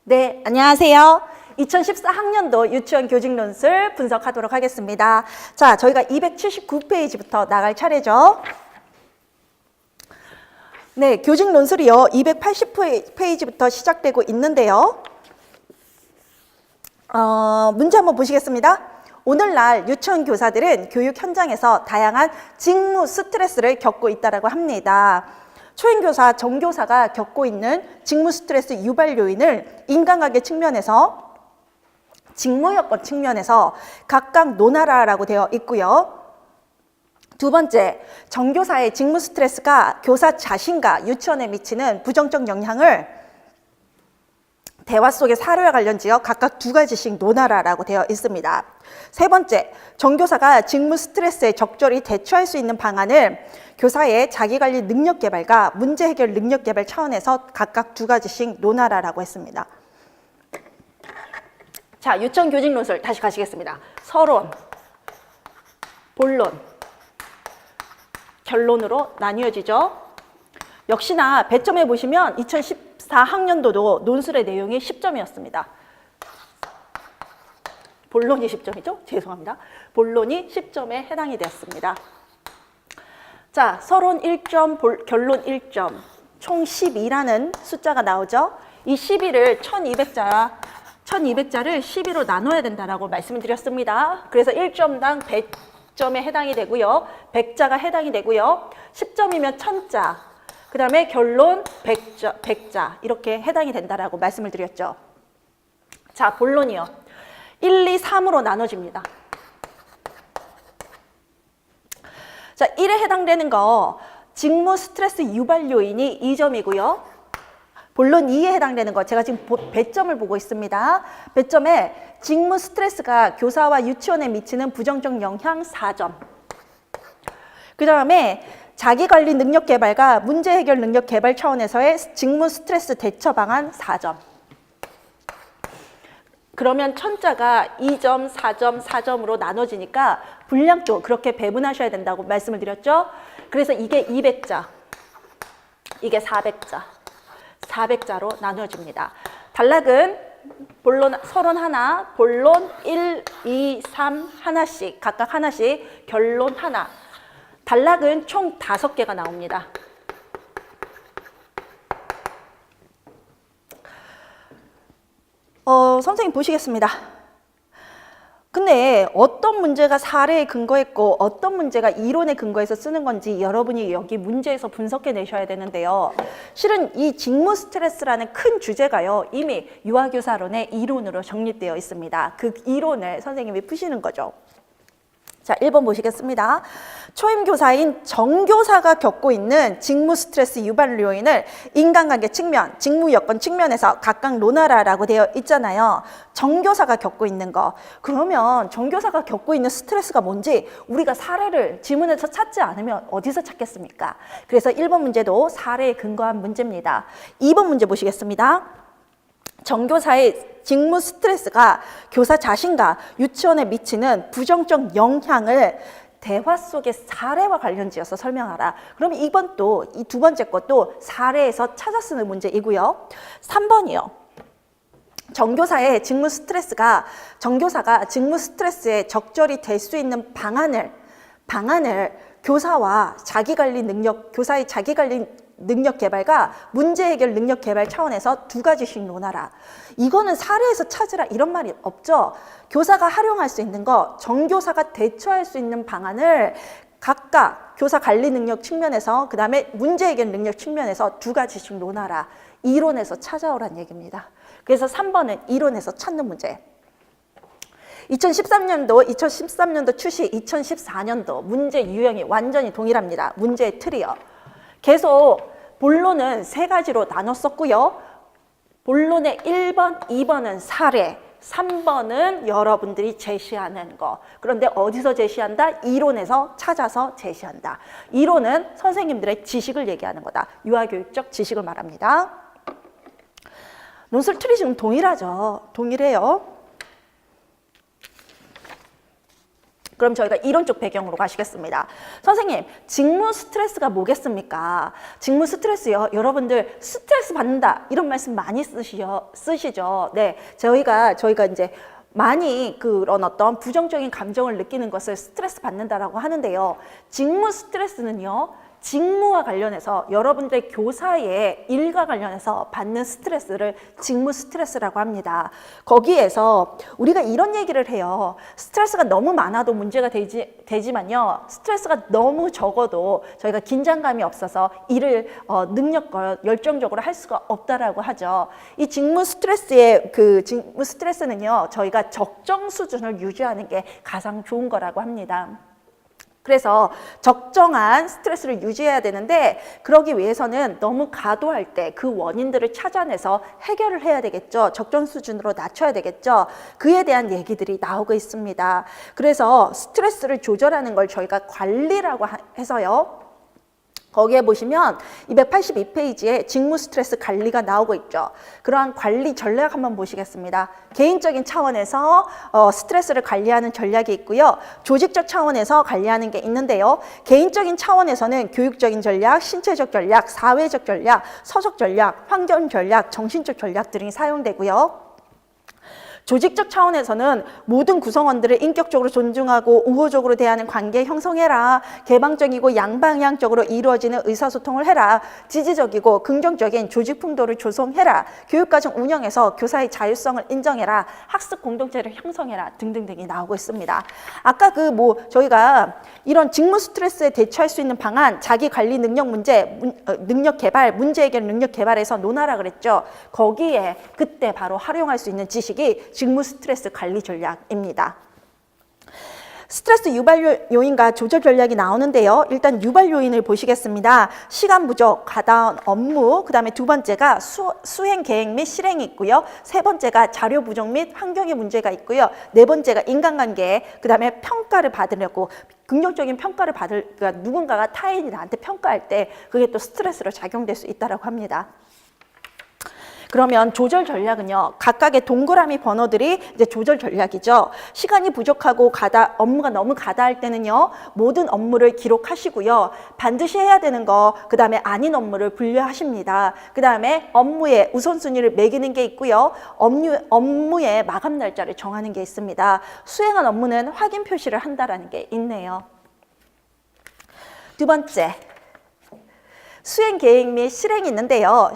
네, 안녕하세요. 2014학년도 유치원 교직 논술 분석하도록 하겠습니다. 자, 저희가 279페이지부터 나갈 차례죠. 네, 교직 논술이요. 280페이지부터 시작되고 있는데요. 문제 한번 보시겠습니다. 오늘날 유치원 교사들은 교육 현장에서 다양한 직무 스트레스를 겪고 있다고 합니다. 초행교사, 정교사가 겪고 있는 직무 스트레스 유발 요인을 인간관계 측면에서, 직무 여건 측면에서 각각 논하라라고 되어 있고요. 두 번째, 정교사의 직무 스트레스가 교사 자신과 유치원에 미치는 부정적 영향을 대화 속의 사례와 관련지어 각각 두 가지씩 논하라라고 되어 있습니다. 세 번째, 정교사가 직무 스트레스에 적절히 대처할 수 있는 방안을 교사의 자기관리 능력 개발과 문제 해결 능력 개발 차원에서 각각 두 가지씩 논하라라고 했습니다. 자, 유치원 교직 논술 다시 가시겠습니다. 서론, 본론, 결론으로 나뉘어지죠. 역시나 배점에 보시면 2014학년도도 논술의 내용이 10점이었습니다. 본론이 10점이죠? 죄송합니다. 본론이 10점에 해당이 되었습니다. 자, 서론 1점, 결론 1점, 총 12라는 숫자가 나오죠? 이 12를 1200자를 12로 나눠야 된다라고 말씀을 드렸습니다. 그래서 1점당 100점에 해당이 되고요. 100자가 해당이 되고요. 10점이면 1000자, 그 다음에 결론 100자 이렇게 해당이 된다라고 말씀을 드렸죠. 자, 본론이요. 1, 2, 3으로 나눠집니다. 자, 1에 해당되는 거 직무 스트레스 유발 요인이 2점이고요. 본론 2에 해당되는 거 제가 지금 배점을 보고 있습니다. 배점에 직무 스트레스가 교사와 유치원에 미치는 부정적 영향 4점. 그 다음에 자기관리 능력 개발과 문제 해결 능력 개발 차원에서의 직무 스트레스 대처 방안 4점. 그러면 1000자가 2점, 4점, 4점으로 나눠지니까 분량도 그렇게 배분하셔야 된다고 말씀을 드렸죠. 그래서 이게 200자, 이게 400자, 400자로 나눠집니다. 단락은 본론, 서론 하나, 본론 1, 2, 3 하나씩, 각각 하나씩, 결론 하나. 단락은 총 5개가 나옵니다. 선생님 보시겠습니다. 근데 어떤 문제가 사례에 근거했고 어떤 문제가 이론에 근거해서 쓰는 건지 여러분이 여기 문제에서 분석해 내셔야 되는데요. 실은 이 직무 스트레스라는 큰 주제가요. 이미 유아교사론의 이론으로 정립되어 있습니다. 그 이론을 선생님이 푸시는 거죠. 자, 1번 보시겠습니다. 초임교사인 정교사가 겪고 있는 직무 스트레스 유발 요인을 인간관계 측면, 직무 여건 측면에서 각각 논하라라고 되어 있잖아요. 정교사가 겪고 있는 거. 그러면 정교사가 겪고 있는 스트레스가 뭔지 우리가 사례를 지문에서 찾지 않으면 어디서 찾겠습니까? 그래서 1번 문제도 사례에 근거한 문제입니다. 2번 문제 보시겠습니다. 정교사의 직무 스트레스가 교사 자신과 유치원에 미치는 부정적 영향을 대화 속의 사례와 관련지어서 설명하라. 그럼 이번 또 이 두 번째 것도 사례에서 찾아 쓰는 문제이고요. 3번이요. 정교사의 직무 스트레스가 정교사가 직무 스트레스에 적절히 될 수 있는 방안을 교사와 자기관리 능력, 교사의 자기관리 능력 개발과 문제 해결 능력 개발 차원에서 두 가지씩 논하라. 이거는 사례에서 찾으라 이런 말이 없죠. 교사가 활용할 수 있는 거, 정교사가 대처할 수 있는 방안을 각각 교사 관리 능력 측면에서 그 다음에 문제 해결 능력 측면에서 두 가지씩 논하라. 이론에서 찾아오란 얘기입니다. 그래서 3번은 이론에서 찾는 문제. 2013년도 출시, 2014년도 문제 유형이 완전히 동일합니다. 문제의 틀이요. 계속 본론은 3가지로 나눴었고요. 본론의 1번, 2번은 사례, 3번은 여러분들이 제시하는 거. 그런데 어디서 제시한다? 이론에서 찾아서 제시한다. 이론은 선생님들의 지식을 얘기하는 거다. 유아교육적 지식을 말합니다. 논술 틀이 지금 동일하죠. 동일해요. 그럼 저희가 이론적 배경으로 가시겠습니다. 선생님, 직무 스트레스가 뭐겠습니까? 직무 스트레스요. 여러분들 스트레스 받는다 이런 말씀 많이 쓰시죠. 네, 저희가 이제 많이 그런 어떤 부정적인 감정을 느끼는 것을 스트레스 받는다라고 하는데요. 직무 스트레스는요. 직무와 관련해서 여러분들의 교사의 일과 관련해서 받는 스트레스를 직무 스트레스라고 합니다. 거기에서 우리가 이런 얘기를 해요. 스트레스가 너무 많아도 문제가 되지만요. 스트레스가 너무 적어도 저희가 긴장감이 없어서 일을 능력과 열정적으로 할 수가 없다라고 하죠. 이 직무 스트레스는요. 저희가 적정 수준을 유지하는 게 가장 좋은 거라고 합니다. 그래서 적정한 스트레스를 유지해야 되는데 그러기 위해서는 너무 과도할 때 그 원인들을 찾아내서 해결을 해야 되겠죠. 적정 수준으로 낮춰야 되겠죠. 그에 대한 얘기들이 나오고 있습니다. 그래서 스트레스를 조절하는 걸 저희가 관리라고 해서요. 거기에 보시면 282페이지에 직무 스트레스 관리가 나오고 있죠. 그러한 관리 전략 한번 보시겠습니다. 개인적인 차원에서 스트레스를 관리하는 전략이 있고요. 조직적 차원에서 관리하는 게 있는데요. 개인적인 차원에서는 교육적인 전략, 신체적 전략, 사회적 전략, 서적 전략, 환경 전략, 정신적 전략들이 사용되고요. 조직적 차원에서는 모든 구성원들을 인격적으로 존중하고 우호적으로 대하는 관계 형성해라. 개방적이고 양방향적으로 이루어지는 의사소통을 해라. 지지적이고 긍정적인 조직 풍토를 조성해라. 교육과정 운영에서 교사의 자율성을 인정해라. 학습 공동체를 형성해라. 등등등이 나오고 있습니다. 아까 저희가 이런 직무 스트레스에 대처할 수 있는 방안, 자기 관리 능력 문제, 능력 개발, 문제 해결 능력 개발에서 논하라 그랬죠. 거기에 그때 바로 활용할 수 있는 지식이 직무 스트레스 관리 전략입니다. 스트레스 유발 요인과 조절 전략이 나오는데요. 일단 유발 요인을 보시겠습니다. 시간 부족, 과다한 업무, 그 다음에 두 번째가 수행 계획 및 실행이 있고요. 세 번째가 자료 부족 및 환경의 문제가 있고요. 네 번째가 인간관계, 그 다음에 평가를 받으려고 긍정적인 평가를 그러니까 누군가가 타인이 나한테 평가할 때 그게 또 스트레스로 작용될 수 있다고 합니다. 그러면 조절 전략은요. 각각의 동그라미 번호들이 이제 조절 전략이죠. 시간이 부족하고 업무가 너무 과다할 때는요. 모든 업무를 기록하시고요. 반드시 해야 되는 거, 그 다음에 아닌 업무를 분류하십니다. 그 다음에 업무의 우선순위를 매기는 게 있고요. 업무의 마감 날짜를 정하는 게 있습니다. 수행한 업무는 확인 표시를 한다라는 게 있네요. 두 번째. 수행 계획 및 실행이 있는데요.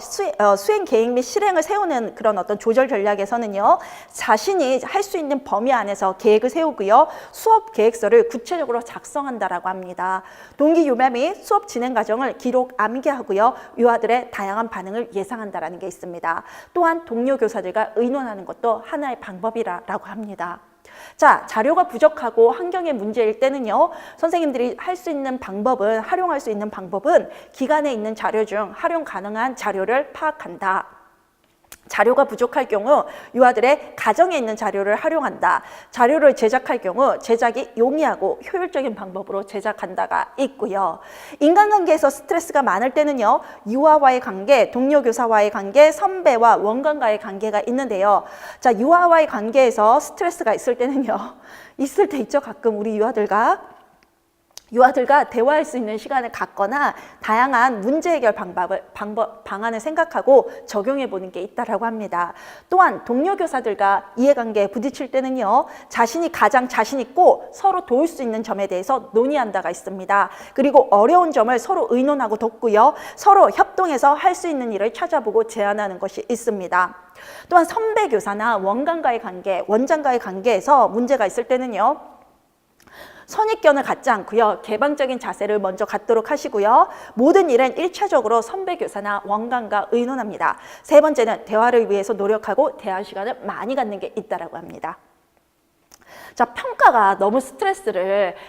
수행 계획 및 실행을 세우는 그런 어떤 조절 전략에서는요. 자신이 할 수 있는 범위 안에서 계획을 세우고요. 수업 계획서를 구체적으로 작성한다라고 합니다. 동기 유발 및 수업 진행 과정을 기록 암기하고요. 유아들의 다양한 반응을 예상한다라는 게 있습니다. 또한 동료 교사들과 의논하는 것도 하나의 방법이라고 합니다. 자, 자료가 부족하고 환경의 문제일 때는요. 선생님들이 활용할 수 있는 방법은 기관에 있는 자료 중 활용 가능한 자료를 파악한다. 자료가 부족할 경우 유아들의 가정에 있는 자료를 활용한다. 자료를 제작할 경우 제작이 용이하고 효율적인 방법으로 제작한다가 있고요. 인간관계에서 스트레스가 많을 때는요. 유아와의 관계, 동료 교사와의 관계, 선배와 원관과의 관계가 있는데요. 자, 유아와의 관계에서 스트레스가 있을 때는요. 있을 때 있죠. 가끔 우리 유아들과 대화할 수 있는 시간을 갖거나 다양한 문제 해결 방안을 생각하고 적용해 보는 게 있다라고 합니다. 또한 동료 교사들과 이해관계에 부딪힐 때는요. 자신이 가장 자신 있고 서로 도울 수 있는 점에 대해서 논의한다가 있습니다. 그리고 어려운 점을 서로 의논하고 돕고요. 서로 협동해서 할 수 있는 일을 찾아보고 제안하는 것이 있습니다. 또한 선배 교사나 원장과의 관계에서 문제가 있을 때는요. 선입견을 갖지 않고요. 개방적인 자세를 먼저 갖도록 하시고요. 모든 일은 1차적으로 선배 교사나 원장과 의논합니다. 세 번째는 대화를 위해서 노력하고 대화 시간을 많이 갖는 게 있다라고 합니다. 자,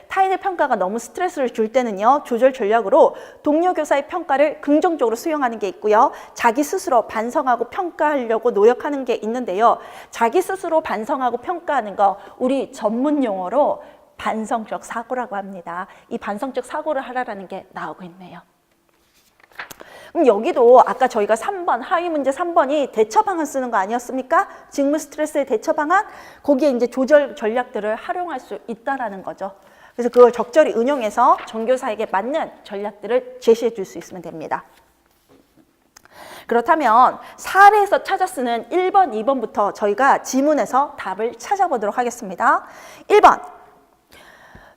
타인의 평가가 너무 스트레스를 줄 때는요. 조절 전략으로 동료 교사의 평가를 긍정적으로 수용하는 게 있고요. 자기 스스로 반성하고 평가하려고 노력하는 게 있는데요. 자기 스스로 반성하고 평가하는 거 우리 전문 용어로 반성적 사고라고 합니다. 이 반성적 사고를 하라는 게 나오고 있네요. 그럼 여기도 아까 저희가 3번, 하위 문제 3번이 대처 방안 쓰는 거 아니었습니까? 직무 스트레스의 대처 방안, 거기에 이제 조절 전략들을 활용할 수 있다라는 거죠. 그래서 그걸 적절히 응용해서 정교사에게 맞는 전략들을 제시해 줄 수 있으면 됩니다. 그렇다면 사례에서 찾아 쓰는 1번, 2번부터 저희가 지문에서 답을 찾아보도록 하겠습니다. 1번,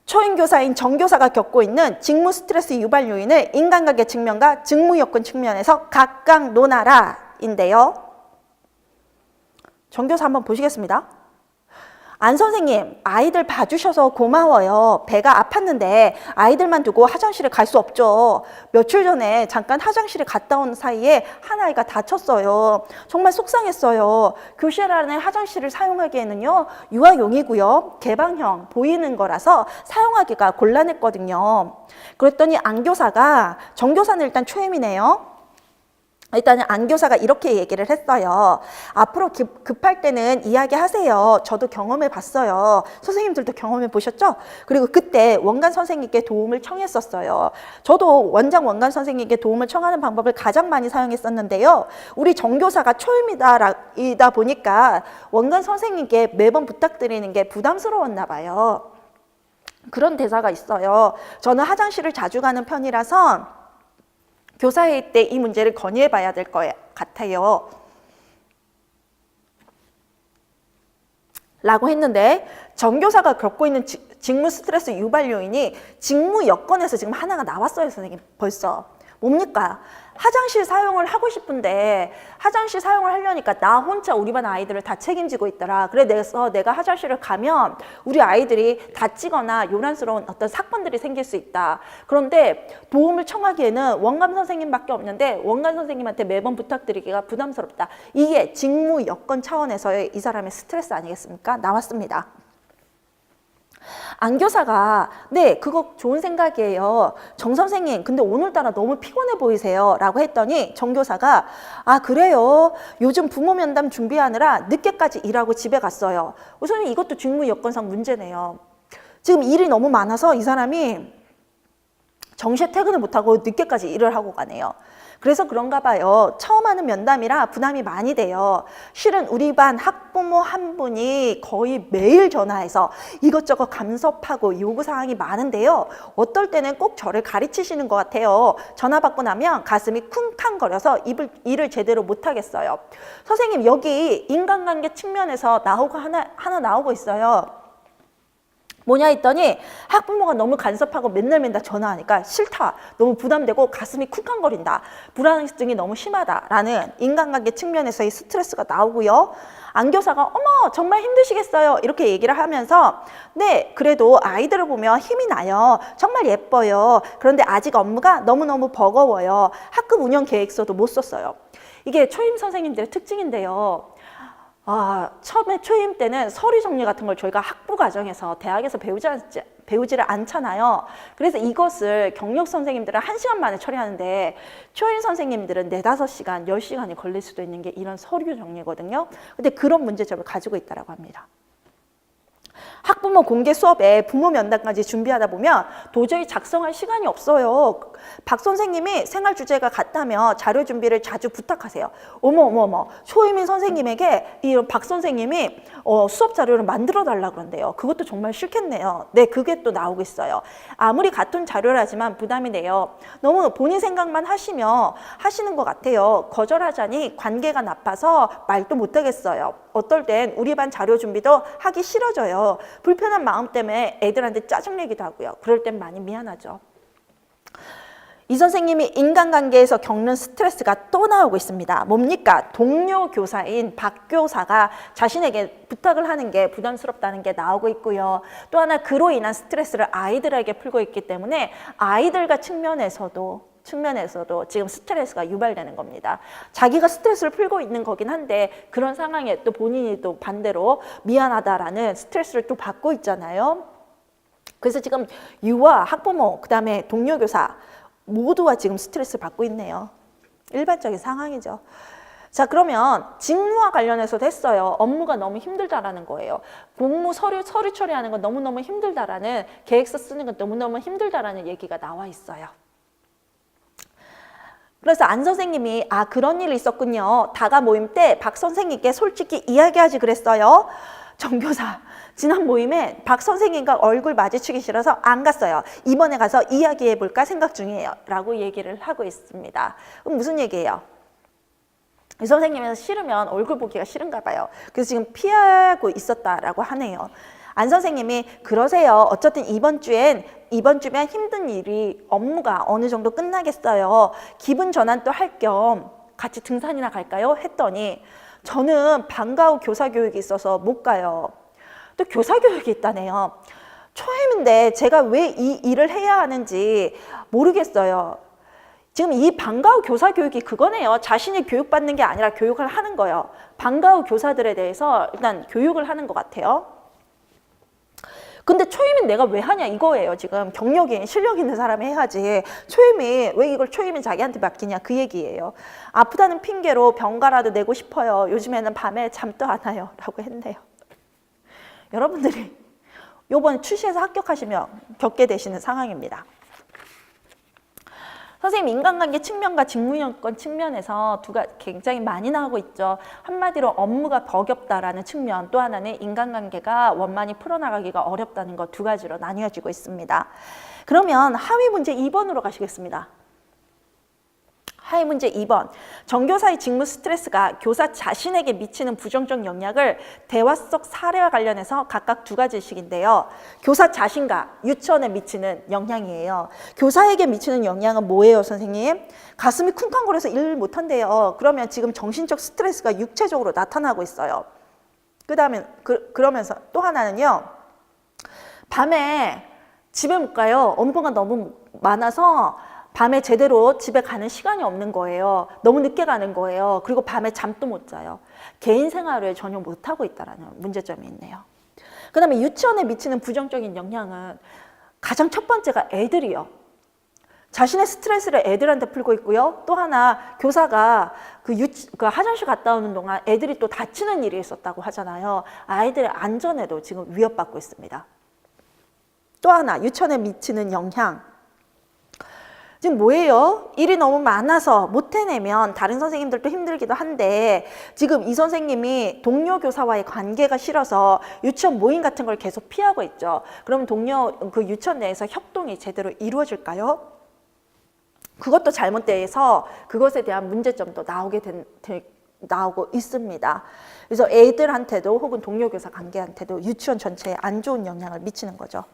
초임교사인 정교사가 겪고 있는 직무 스트레스 유발 요인을 인간관계 측면과 직무 여건 측면에서 각각 논하라 인데요. 정교사 한번 보시겠습니다. 안 선생님, 아이들 봐주셔서 고마워요. 배가 아팠는데 아이들만 두고 화장실에 갈 수 없죠. 며칠 전에 잠깐 화장실에 갔다 온 사이에 한 아이가 다쳤어요. 정말 속상했어요. 교실 안에 화장실을 사용하기에는요, 유아용이고요, 개방형 보이는 거라서 사용하기가 곤란했거든요. 그랬더니 안 교사가, 정 교사는 일단 초임이네요. 일단은 안 교사가 이렇게 얘기를 했어요. 앞으로 급할 때는 이야기하세요. 저도 경험해 봤어요. 선생님들도 경험해 보셨죠? 그리고 그때 원간 선생님께 도움을 청했었어요. 저도 원장 선생님께 도움을 청하는 방법을 가장 많이 사용했었는데요. 우리 정교사가 초임이다 보니까 원간 선생님께 매번 부탁드리는 게 부담스러웠나 봐요. 그런 대사가 있어요. 저는 화장실을 자주 가는 편이라서 교사회의 때 이 문제를 건의해 봐야 될 것 같아요. 라고 했는데 정교사가 겪고 있는 직무 스트레스 유발 요인이 직무 여건에서 지금 하나가 나왔어요, 선생님. 벌써. 뭡니까? 화장실 사용을 하고 싶은데 화장실 사용을 하려니까 나 혼자 우리 반 아이들을 다 책임지고 있더라. 그래서 내가 화장실을 가면 우리 아이들이 다치거나 요란스러운 어떤 사건들이 생길 수 있다. 그런데 도움을 청하기에는 원감 선생님밖에 없는데 원감 선생님한테 매번 부탁드리기가 부담스럽다. 이게 직무 여건 차원에서의 이 사람의 스트레스 아니겠습니까? 나왔습니다. 안 교사가 네, 그거 좋은 생각이에요. 정 선생님, 근데 오늘따라 너무 피곤해 보이세요. 라고 했더니 정 교사가 아, 그래요. 요즘 부모 면담 준비하느라 늦게까지 일하고 집에 갔어요. 우선 이것도 직무 여건상 문제네요. 지금 일이 너무 많아서 이 사람이 정시에 퇴근을 못하고 늦게까지 일을 하고 가네요. 그래서 그런가 봐요. 처음 하는 면담이라 부담이 많이 돼요. 실은 우리 반 학부모 한 분이 거의 매일 전화해서 이것저것 감섭하고 요구사항이 많은데요. 어떨 때는 꼭 저를 가르치시는 것 같아요. 전화 받고 나면 가슴이 쿵쾅거려서 일을 제대로 못하겠어요. 선생님, 여기 인간관계 측면에서 하나 나오고 있어요. 뭐냐 했더니 학부모가 너무 간섭하고 맨날 전화하니까 싫다, 너무 부담되고 가슴이 쿵쾅거린다, 불안증이 너무 심하다라는 인간관계 측면에서의 스트레스가 나오고요. 안 교사가 어머 정말 힘드시겠어요 이렇게 얘기를 하면서 네, 그래도 아이들을 보면 힘이 나요. 정말 예뻐요. 그런데 아직 업무가 너무너무 버거워요. 학급 운영 계획서도 못 썼어요. 이게 초임 선생님들의 특징인데요. 처음에 초임 때는 서류 정리 같은 걸 저희가 학부 과정에서 대학에서 배우지를 않잖아요. 그래서 이것을 경력 선생님들은 1시간 만에 처리하는데 초임 선생님들은 4-5시간, 10시간이 걸릴 수도 있는 게 이런 서류 정리거든요. 근데 그런 문제점을 가지고 있다고 합니다. 학부모 공개 수업에 부모 면담까지 준비하다 보면 도저히 작성할 시간이 없어요. 박 선생님이 생활 주제가 같다며 자료 준비를 자주 부탁하세요. 어머, 초임인 선생님에게 이 박 선생님이 수업 자료를 만들어 달라고 그런대요. 그것도 정말 싫겠네요. 네, 그게 또 나오고 있어요. 아무리 같은 자료라지만 부담이 돼요. 너무 본인 생각만 하시는 것 같아요. 거절하자니 관계가 나빠서 말도 못하겠어요. 어떨 땐 우리 반 자료 준비도 하기 싫어져요. 불편한 마음 때문에 애들한테 짜증내기도 하고요. 그럴 땐 많이 미안하죠. 이 선생님이 인간관계에서 겪는 스트레스가 또 나오고 있습니다. 뭡니까? 동료 교사인 박 교사가 자신에게 부탁을 하는 게 부담스럽다는 게 나오고 있고요. 또 하나 그로 인한 스트레스를 아이들에게 풀고 있기 때문에 아이들과 측면에서도 지금 스트레스가 유발되는 겁니다. 자기가 스트레스를 풀고 있는 거긴 한데 그런 상황에 또 본인이 또 반대로 미안하다라는 스트레스를 또 받고 있잖아요. 그래서 지금 유아, 학부모, 그다음에 동료 교사 모두가 지금 스트레스를 받고 있네요. 일반적인 상황이죠. 자, 그러면 직무와 관련해서도 했어요. 업무가 너무 힘들다라는 거예요. 공무 서류 처리하는 건 너무너무 힘들다라는, 계획서 쓰는 건 너무너무 힘들다라는 얘기가 나와 있어요. 그래서 안 선생님이 아 그런 일이 있었군요. 다가 모임 때 박 선생님께 솔직히 이야기하지 그랬어요. 정교사 지난 모임에 박 선생님과 얼굴 마주치기 싫어서 안 갔어요. 이번에 가서 이야기해 볼까 생각 중이에요. 라고 얘기를 하고 있습니다. 그럼 무슨 얘기예요? 이 선생님은 싫으면 얼굴 보기가 싫은가 봐요. 그래서 지금 피하고 있었다라고 하네요. 안 선생님이 그러세요. 어쨌든 이번 주면 힘든 일이 업무가 어느 정도 끝나겠어요. 기분 전환 또 할 겸 같이 등산이나 갈까요? 했더니 저는 방과 후 교사 교육이 있어서 못 가요. 또 교사 교육이 있다네요. 초임인데 제가 왜 이 일을 해야 하는지 모르겠어요. 지금 이 방과 후 교사 교육이 그거네요. 자신이 교육받는 게 아니라 교육을 하는 거예요. 방과 후 교사들에 대해서 일단 교육을 하는 것 같아요. 근데 초임인 내가 왜 하냐 이거예요. 지금 경력이 실력 있는 사람이 해야지. 초임이 왜 이걸 초임인 자기한테 맡기냐 그 얘기예요. 아프다는 핑계로 병가라도 내고 싶어요. 요즘에는 밤에 잠도 안 와요. 라고 했네요. 여러분들이 이번 출시에서 합격하시면 겪게 되시는 상황입니다. 선생님 인간관계 측면과 직무여건 측면에서 굉장히 많이 나오고 있죠. 한마디로 업무가 버겁다라는 측면, 또 하나는 인간관계가 원만히 풀어나가기가 어렵다는 것 두 가지로 나뉘어지고 있습니다. 그러면 하위 문제 2번으로 가시겠습니다. 하위 문제 2번. 정교사의 직무 스트레스가 교사 자신에게 미치는 부정적 영향을 대화 속 사례와 관련해서 각각 두 가지씩인데요. 교사 자신과 유치원에 미치는 영향이에요. 교사에게 미치는 영향은 뭐예요, 선생님? 가슴이 쿵쾅거려서 일 못한대요. 그러면 지금 정신적 스트레스가 육체적으로 나타나고 있어요. 그러면서 또 하나는요. 밤에 집에 못 가요. 업무가 너무 많아서 밤에 제대로 집에 가는 시간이 없는 거예요. 너무 늦게 가는 거예요. 그리고 밤에 잠도 못 자요. 개인 생활을 전혀 못하고 있다는 문제점이 있네요. 그 다음에 유치원에 미치는 부정적인 영향은 가장 첫 번째가 애들이요. 자신의 스트레스를 애들한테 풀고 있고요. 또 하나 교사가 그 화장실 갔다 오는 동안 애들이 또 다치는 일이 있었다고 하잖아요. 아이들의 안전에도 지금 위협받고 있습니다. 또 하나 유치원에 미치는 영향. 지금 뭐예요? 일이 너무 많아서 못 해내면 다른 선생님들도 힘들기도 한데 지금 이 선생님이 동료 교사와의 관계가 싫어서 유치원 모임 같은 걸 계속 피하고 있죠. 그럼 그 유치원 내에서 협동이 제대로 이루어질까요? 그것도 잘못돼서 그것에 대한 문제점도 나오고 있습니다. 그래서 애들한테도 혹은 동료 교사 관계한테도 유치원 전체에 안 좋은 영향을 미치는 거죠.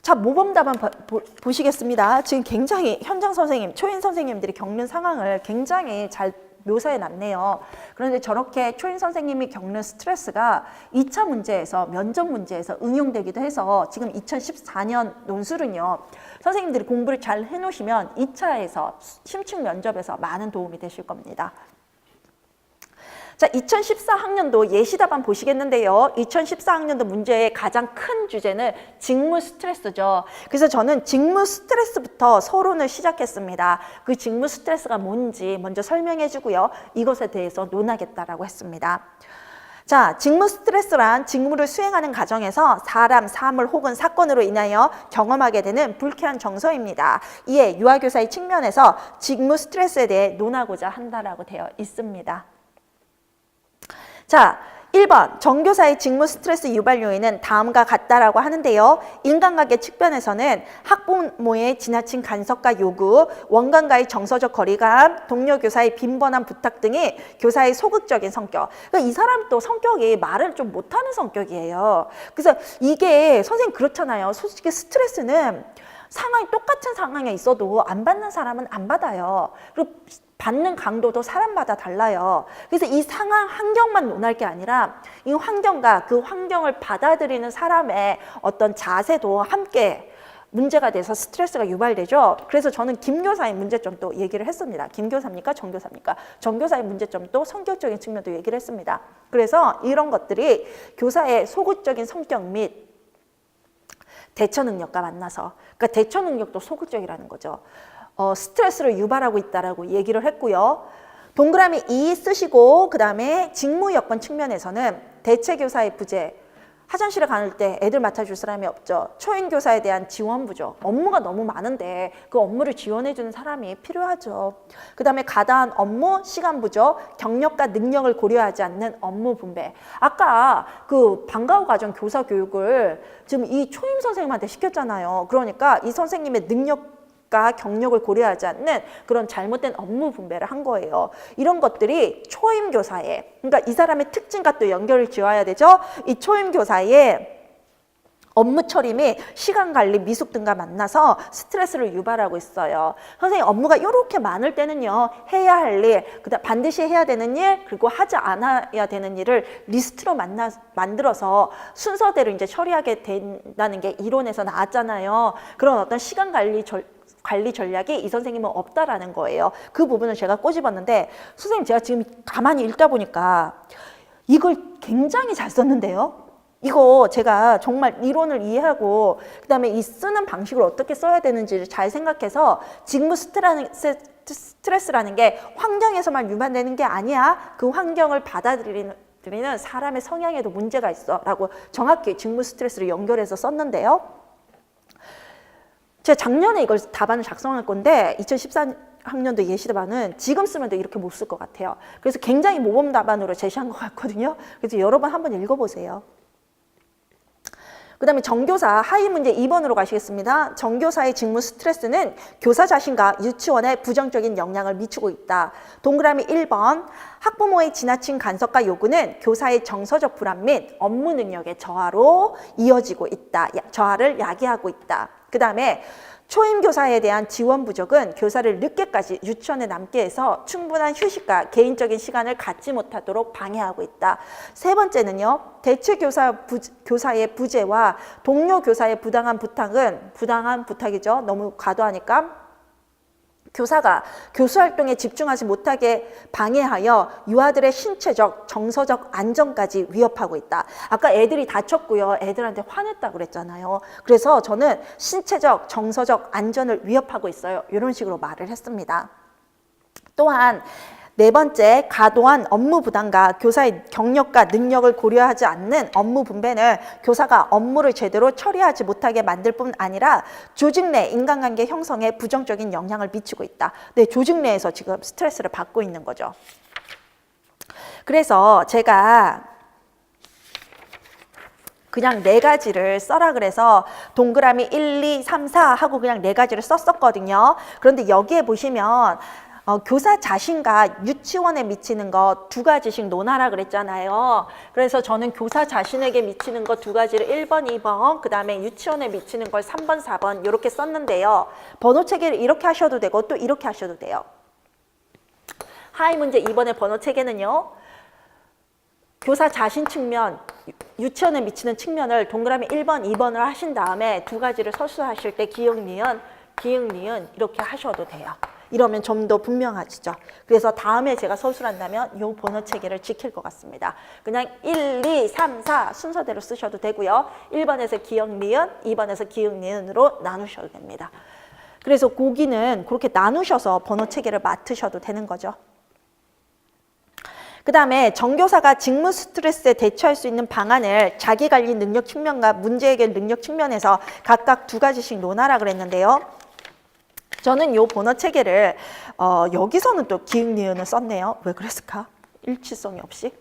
자, 모범 답안 보시겠습니다. 지금 굉장히 현장 선생님, 초임 선생님들이 겪는 상황을 굉장히 잘 묘사해 놨네요. 그런데 저렇게 초임 선생님이 겪는 스트레스가 2차 문제에서 면접 문제에서 응용되기도 해서 지금 2014년 논술은요. 선생님들이 공부를 잘 해놓으시면 2차에서 심층 면접에서 많은 도움이 되실 겁니다. 자, 2014학년도 예시답안 보시겠는데요. 2014학년도 문제의 가장 큰 주제는 직무 스트레스죠. 그래서 저는 직무 스트레스부터 서론을 시작했습니다. 그 직무 스트레스가 뭔지 먼저 설명해 주고요. 이것에 대해서 논하겠다라고 했습니다. 자, 직무 스트레스란 직무를 수행하는 과정에서 사람, 사물 혹은 사건으로 인하여 경험하게 되는 불쾌한 정서입니다. 이에 유아교사의 측면에서 직무 스트레스에 대해 논하고자 한다라고 되어 있습니다. 자, 1번 정교사의 직무 스트레스 유발 요인은 다음과 같다라고 하는데요. 인간관계 측면에서는 학부모의 지나친 간섭과 요구, 원관과의 정서적 거리감, 동료 교사의 빈번한 부탁 등이 교사의 소극적인 성격. 그러니까 이 사람도 성격이 말을 좀 못하는 성격이에요. 그래서 이게 선생님 그렇잖아요. 솔직히 스트레스는 똑같은 상황에 있어도 안 받는 사람은 안 받아요. 그리고 받는 강도도 사람마다 달라요. 그래서 이 상황 환경만 논할 게 아니라 이 환경과 그 환경을 받아들이는 사람의 어떤 자세도 함께 문제가 돼서 스트레스가 유발되죠. 그래서 저는 김교사의 문제점도 얘기를 했습니다. 김교사입니까? 정교사입니까? 정교사의 문제점도 성격적인 측면도 얘기를 했습니다. 그래서 이런 것들이 교사의 소극적인 성격 및 대처 능력과 만나서, 그러니까 대처 능력도 소극적이라는 거죠. 스트레스를 유발하고 있다라고 얘기를 했고요. 동그라미 2 쓰시고 그 다음에 직무 여건 측면에서는 대체 교사의 부재, 화장실에 가는 때 애들 맡아줄 사람이 없죠. 초임교사에 대한 지원부죠. 업무가 너무 많은데 그 업무를 지원해주는 사람이 필요하죠. 그 다음에 가다한 업무 시간부죠. 경력과 능력을 고려하지 않는 업무 분배. 아까 그 방과후 과정 교사 교육을 지금 이 초임 선생님한테 시켰잖아요. 그러니까 이 선생님의 능력과 경력을 고려하지 않는 그런 잘못된 업무 분배를 한 거예요. 이런 것들이 초임 교사에, 그러니까 이 사람의 특징과 또 연결을 지어야 되죠. 이 초임 교사의 업무 처리 및 시간 관리 미숙 등과 만나서 스트레스를 유발하고 있어요. 선생님 업무가 이렇게 많을 때는요, 해야 할 일, 그다음 반드시 해야 되는 일, 그리고 하지 않아야 되는 일을 리스트로 만들어서 순서대로 이제 처리하게 된다는 게 이론에서 나왔잖아요. 그런 어떤 시간 관리 전략이 이 선생님은 없다라는 거예요. 그 부분을 제가 꼬집었는데, 선생님 제가 지금 가만히 읽다 보니까 이걸 굉장히 잘 썼는데요. 이거 제가 정말 이론을 이해하고 그다음에 이 쓰는 방식을 어떻게 써야 되는지를 잘 생각해서 직무 스트레스라는 게 환경에서만 유발되는 게 아니야. 그 환경을 받아들이는 사람의 성향에도 문제가 있어 라고 정확히 직무 스트레스를 연결해서 썼는데요. 제가 작년에 이걸 답안을 작성할 건데 2014학년도 예시답안은 지금 쓰면 이렇게 못 쓸 것 같아요. 그래서 굉장히 모범 답안으로 제시한 것 같거든요. 그래서 여러 번 한번 읽어보세요. 그 다음에 정교사 하위 문제 2번으로 가시겠습니다. 정교사의 직무 스트레스는 교사 자신과 유치원에 부정적인 영향을 미치고 있다. 동그라미 1번 학부모의 지나친 간섭과 요구는 교사의 정서적 불안 및 업무 능력의 저하로 이어지고 있다. 저하를 야기하고 있다. 그 다음에 초임 교사에 대한 지원 부족은 교사를 늦게까지 유치원에 남게 해서 충분한 휴식과 개인적인 시간을 갖지 못하도록 방해하고 있다. 세 번째는요, 대체 교사의 부재와 동료 교사의 부당한 부탁이죠. 너무 과도하니까. 교사가 교수 활동에 집중하지 못하게 방해하여 유아들의 신체적, 정서적 안정까지 위협하고 있다. 아까 애들이 다쳤고요. 애들한테 화냈다고 그랬잖아요. 그래서 저는 신체적, 정서적 안전을 위협하고 있어요. 이런 식으로 말을 했습니다. 또한 네 번째, 과도한 업무 부담과 교사의 경력과 능력을 고려하지 않는 업무 분배는 교사가 업무를 제대로 처리하지 못하게 만들 뿐 아니라 조직 내 인간관계 형성에 부정적인 영향을 미치고 있다. 네, 조직 내에서 지금 스트레스를 받고 있는 거죠. 그래서 제가 그냥 네 가지를 써라 그래서 동그라미 1, 2, 3, 4 하고 그냥 네 가지를 썼었거든요. 그런데 여기에 보시면 교사 자신과 유치원에 미치는 거 두 가지씩 논하라 그랬잖아요. 그래서 저는 교사 자신에게 미치는 거 두 가지를 1번, 2번, 그 다음에 유치원에 미치는 걸 3번, 4번 이렇게 썼는데요. 번호 체계를 이렇게 하셔도 되고 또 이렇게 하셔도 돼요. 하위 문제 2번의 번호 체계는요, 교사 자신 측면, 유치원에 미치는 측면을 동그라미 1번, 2번을 하신 다음에 두 가지를 서술하실 때 기역, 니은 이렇게 하셔도 돼요. 이러면 좀 더 분명하시죠. 그래서 다음에 제가 서술한다면 이 번호 체계를 지킬 것 같습니다. 그냥 1, 2, 3, 4 순서대로 쓰셔도 되고요. 1번에서 기역, 니은, 2번에서 기역, 니은으로 나누셔도 됩니다. 그래서 고기는 그렇게 나누셔서 번호 체계를 맡으셔도 되는 거죠. 그 다음에 정교사가 직무 스트레스에 대처할 수 있는 방안을 자기관리 능력 측면과 문제 해결 능력 측면에서 각각 두 가지씩 논하라 그랬는데요. 저는 이 번호 체계를 여기서는 또 기역, 니은을 썼네요. 왜 그랬을까? 일치성이 없이.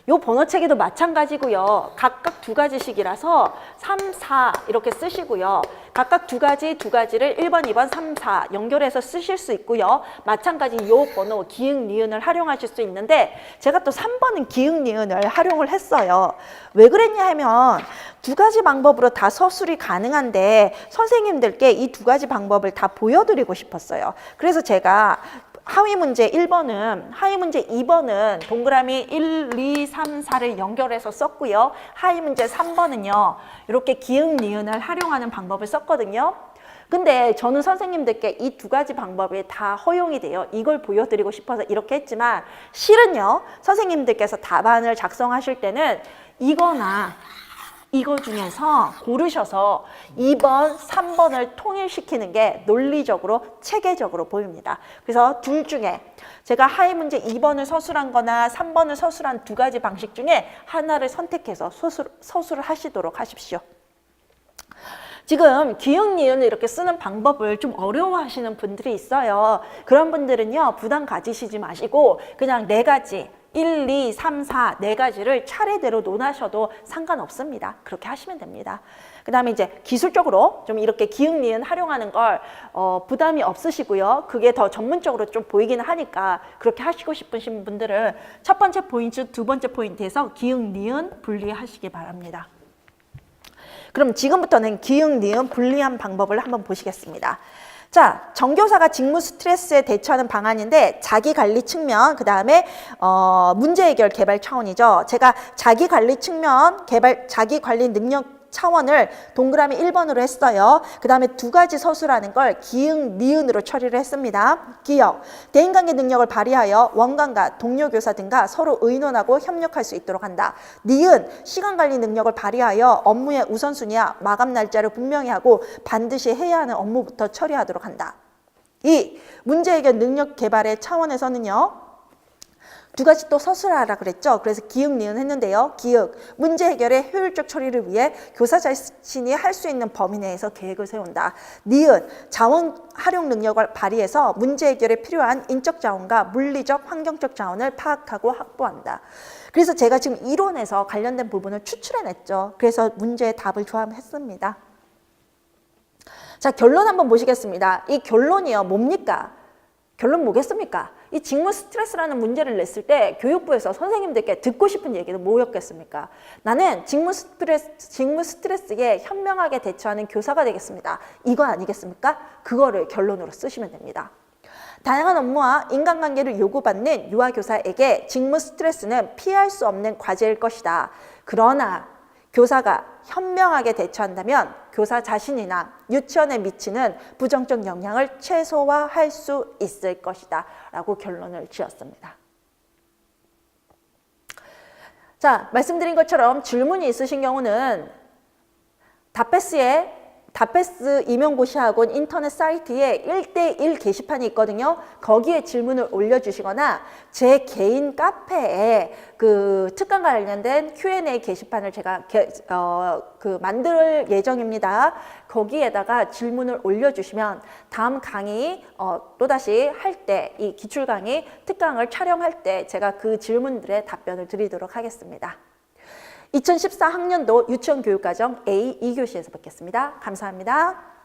이 번호 체계도 마찬가지고요. 각각 두 가지씩이라서 3, 4 이렇게 쓰시고요. 각각 두 가지를 1번, 2번, 3, 4 연결해서 쓰실 수 있고요. 마찬가지 이 번호 기역, 니은을 활용하실 수 있는데 제가 또 3번은 기역, 니은을 활용을 했어요. 왜 그랬냐 하면 두 가지 방법으로 다 서술이 가능한데 선생님들께 이 두 가지 방법을 다 보여드리고 싶었어요. 그래서 제가 하위 문제 1번은, 하위 문제 2번은 동그라미 1, 2, 3, 4를 연결해서 썼고요. 하위 문제 3번은요. 이렇게 기역, 니은을 활용하는 방법을 썼거든요. 근데 저는 선생님들께 이 두 가지 방법이 다 허용이 돼요. 이걸 보여드리고 싶어서 이렇게 했지만 실은요. 선생님들께서 답안을 작성하실 때는 이거나 이거 중에서 고르셔서 2번, 3번을 통일시키는 게 논리적으로, 체계적으로 보입니다. 그래서 둘 중에 제가 하위 문제 2번을 서술한 거나 3번을 서술한 두 가지 방식 중에 하나를 선택해서 서술을 하시도록 하십시오. 지금 기역, 니은을 이렇게 쓰는 방법을 좀 어려워하시는 분들이 있어요. 그런 분들은요, 부담 가지시지 마시고 그냥 네 가지, 1, 2, 3, 4, 네 가지를 차례대로 논하셔도 상관없습니다. 그렇게 하시면 됩니다. 그 다음에 이제 기술적으로 좀 이렇게 기역, 니은 활용하는 걸 부담이 없으시고요. 그게 더 전문적으로 좀 보이긴 하니까 그렇게 하시고 싶으신 분들은 첫 번째 포인트, 두 번째 포인트에서 기역, 니은 분리하시기 바랍니다. 그럼 지금부터는 기역, 니은 분리한 방법을 한번 보시겠습니다. 자, 정교사가 직무 스트레스에 대처하는 방안인데 자기관리 측면, 그 다음에 문제 해결 개발 차원이죠. 제가 자기관리 측면, 자기관리 능력 차원을 동그라미 1번으로 했어요. 그 다음에 두 가지 서술하는 걸 기역, 니은으로 처리를 했습니다. 기역, 대인관계 능력을 발휘하여 원관과 동료 교사 등과 서로 의논하고 협력할 수 있도록 한다. 니은, 시간관리 능력을 발휘하여 업무의 우선순위와 마감 날짜를 분명히 하고 반드시 해야 하는 업무부터 처리하도록 한다. 2. 문제 해결 능력 개발의 차원에서는요. 두 가지 또 서술하라 그랬죠. 그래서 기역, 니은 했는데요. 기역, 문제 해결의 효율적 처리를 위해 교사 자신이 할 수 있는 범위 내에서 계획을 세운다. 니은, 자원 활용 능력을 발휘해서 문제 해결에 필요한 인적 자원과 물리적, 환경적 자원을 파악하고 확보한다. 그래서 제가 지금 이론에서 관련된 부분을 추출해냈죠. 그래서 문제의 답을 조합했습니다. 자, 결론 한번 보시겠습니다. 이 결론이요, 뭡니까? 결론 뭐겠습니까? 이 직무 스트레스라는 문제를 냈을 때 교육부에서 선생님들께 듣고 싶은 얘기는 뭐였겠습니까? 나는 직무 스트레스에 현명하게 대처하는 교사가 되겠습니다. 이거 아니겠습니까? 그거를 결론으로 쓰시면 됩니다. 다양한 업무와 인간관계를 요구받는 유아교사에게 직무 스트레스는 피할 수 없는 과제일 것이다. 그러나 교사가 현명하게 대처한다면 교사 자신이나 유치원에 미치는 부정적 영향을 최소화할 수 있을 것이다 라고 결론을 지었습니다. 자, 말씀드린 것처럼 질문이 있으신 경우는 다패스 임용고시학원 인터넷 사이트에 1대1 게시판이 있거든요. 거기에 질문을 올려주시거나 제 개인 카페에 그 특강 관련된 Q&A 게시판을 제가 만들 예정입니다. 거기에다가 질문을 올려주시면 다음 강의 또다시 할 때 이 기출 강의 특강을 촬영할 때 제가 그 질문들에 답변을 드리도록 하겠습니다. 2014 학년도 유치원 교육과정 A 2교시에서 뵙겠습니다. 감사합니다.